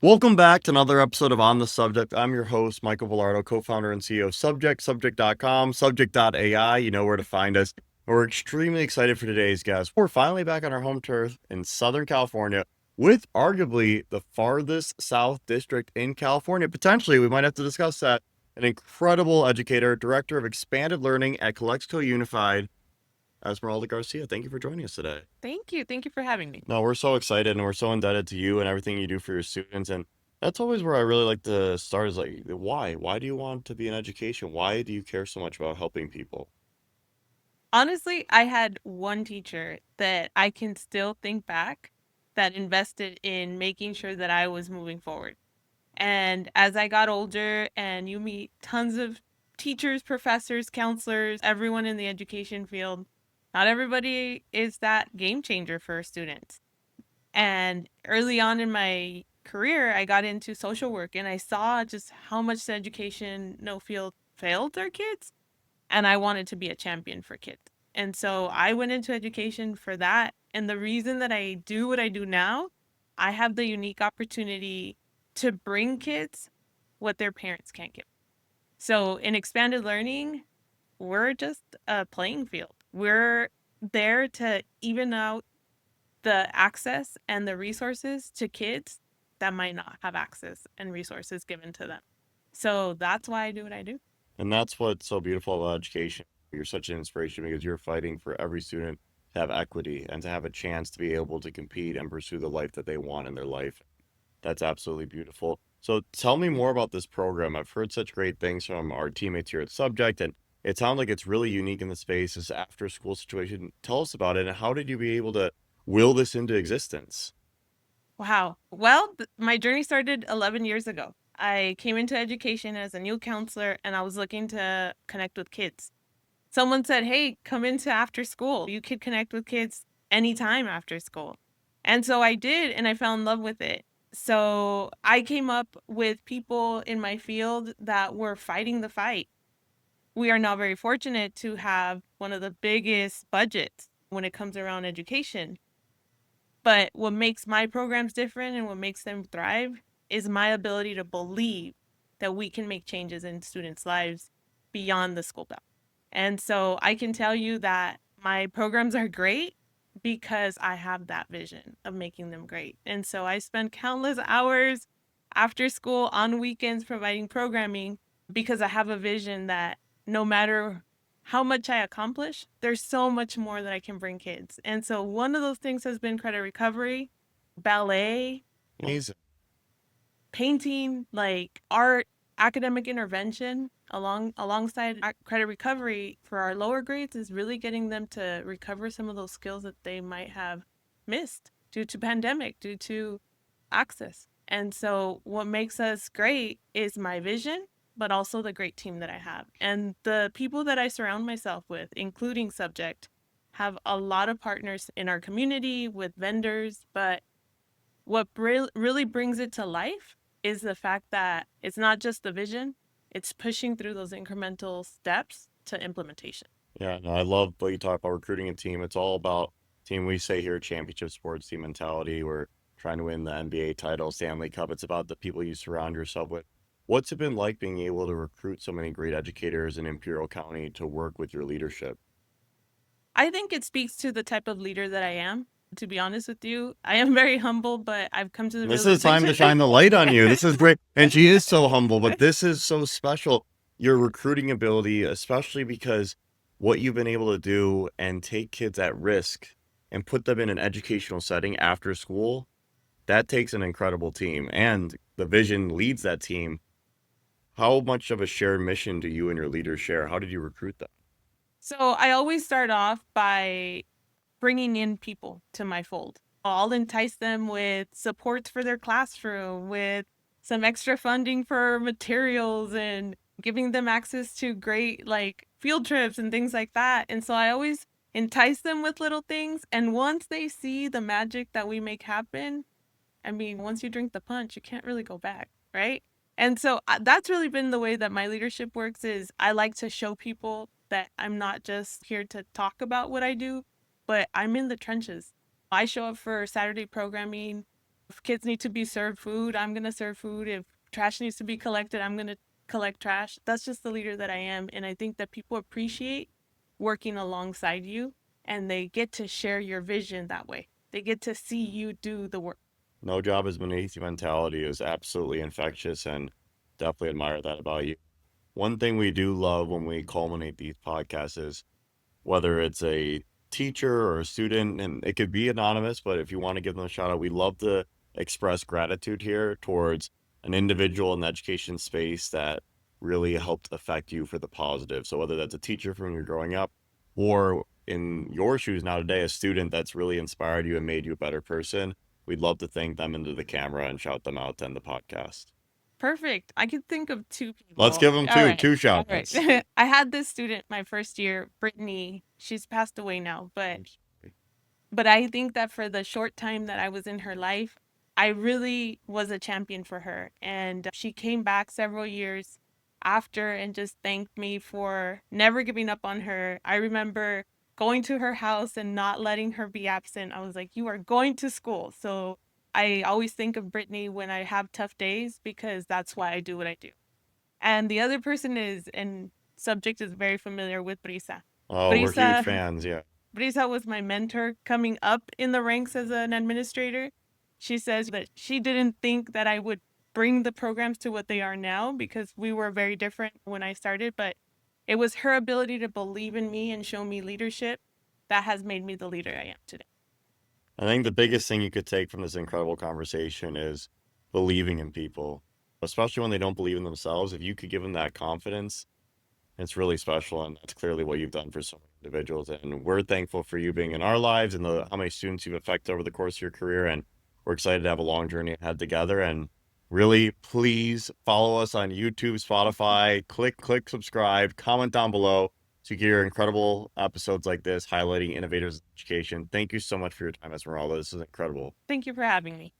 Welcome back to another episode of On the Subject. I'm your host, Michael Vilardo, co-founder and CEO of Subject.com, Subject.ai. You know where to find us. We're extremely excited for today's guest. We're finally back on our home turf in Southern California with arguably the farthest south district in California. Potentially, we might have to discuss that. An incredible educator, director of expanded learning at Calexico Unified, Esmeralda Garcia. Thank you for joining us today. Thank you. Thank you for having me. No, we're so excited and we're so indebted to you and everything you do for your students. And that's always where I really like to start is like, why? Why do you want to be in education? Why do you care so much about helping people? Honestly, I had one teacher that I can still think back that invested in making sure that I was moving forward. And as I got older and you meet tons of teachers, professors, counselors, everyone in the education field, not everybody is that game changer for students. And early on in my career, I got into social work and I saw just how much the education no field failed their kids, and I wanted to be a champion for kids. And so I went into education for that. And the reason that I do what I do now, I have the unique opportunity to bring kids what their parents can't give. So in expanded learning, we're just a playing field. We're there to even out the access and the resources to kids that might not have access and resources given to them. So that's why I do what I do. And that's what's so beautiful about education. You're such an inspiration because you're fighting for every student to have equity and to have a chance to be able to compete and pursue the life that they want in their life. That's absolutely beautiful. So tell me more about this program. I've heard such great things from our teammates here at Subject, and it sounds like it's really unique in the space, this after school situation. Tell us about it and how did you be able to will this into existence? Wow. Well, my journey started 11 years ago. I came into education as a new counselor and I was looking to connect with kids. Someone said, "Hey, come into after school. You could connect with kids anytime after school." And so I did, and I fell in love with it. So I came up with people in my field that were fighting the fight. We are now very fortunate to have one of the biggest budgets when it comes around education. But what makes my programs different and what makes them thrive is my ability to believe that we can make changes in students' lives beyond the school bell. And so I can tell you that my programs are great because I have that vision of making them great. And so I spend countless hours after school on weekends providing programming because I have a vision that no matter how much I accomplish, there's so much more that I can bring kids. And so one of those things has been credit recovery, ballet, Amazing. painting, like art, academic intervention alongside credit recovery for our lower grades is really getting them to recover some of those skills that they might have missed due to pandemic, due to access. And so what makes us great is my vision, but also the great team that I have. And the people that I surround myself with, including Subject, have a lot of partners in our community with vendors, but what really brings it to life is the fact that it's not just the vision, it's pushing through those incremental steps to implementation. Yeah, no, I love what you talk about recruiting a team. It's all about team. We say here, championship sports team mentality. We're trying to win the NBA title, Stanley Cup. It's about the people you surround yourself with. What's it been like being able to recruit so many great educators in Imperial County to work with your leadership? I think it speaks to the type of leader that I am. To be honest with you, I am very humble, but I've come to the This is time to realization. shine the light on you. This is great. And she is so humble, but this is so special. Your recruiting ability, especially because what you've been able to do and take kids at risk and put them in an educational setting after school, that takes an incredible team. And the vision leads that team. How much of a shared mission do you and your leaders share? How did you recruit them? So I always start off by bringing in people to my fold. I'll entice them with supports for their classroom, with some extra funding for materials and giving them access to great like field trips and things like that. And so I always entice them with little things. And once they see the magic that we make happen, I mean, once you drink the punch, you can't really go back, right? And so that's really been the way that my leadership works is I like to show people that I'm not just here to talk about what I do, but I'm in the trenches. I show up for Saturday programming If kids need to be served food, I'm going to serve food. If trash needs to be collected, I'm going to collect trash. That's just the leader that I am. And I think that people appreciate working alongside you, and they get to share your vision that way. They get to see you do the work. No job is beneath you mentality is absolutely infectious, and definitely admire that about you. One thing we do love when we culminate these podcasts is whether it's a teacher or a student, and it could be anonymous, but if you want to give them a shout out, we love to express gratitude here towards an individual in the education space that really helped affect you for the positive. So whether that's a teacher from your growing up, or in your shoes now today, a student that's really inspired you and made you a better person, we'd love to thank them into the camera and shout them out to end the podcast. Perfect. I could think of two Let's people. give them All right. two All shout right. outs. I had this student my first year, Brittany. She's passed away now, but I think that for the short time that I was in her life, I really was a champion for her. And she came back several years after and just thanked me for never giving up on her. I remember going to her house and not letting her be absent. I was like, "You are going to school." So I always think of Brittany when I have tough days because that's why I do what I do. And the other person is, and subject is very familiar with Brisa. Oh, we're huge Brisa fans. Yeah. Brisa was my mentor coming up in the ranks as an administrator. She says that she didn't think that I would bring the programs to what they are now because we were very different when I started, but it was her ability to believe in me and show me leadership that has made me the leader I am today. I think the biggest thing you could take from this incredible conversation is believing in people, especially when they don't believe in themselves. If you could give them that confidence, it's really special. And that's clearly what you've done for so many individuals. And we're thankful for you being in our lives and how many students you've affected over the course of your career. And we're excited to have a long journey ahead together. And really, please follow us on YouTube, Spotify, click subscribe, comment down below to hear incredible episodes like this highlighting innovators in education. Thank you so much for your time, Esmeralda. This is incredible. Thank you for having me.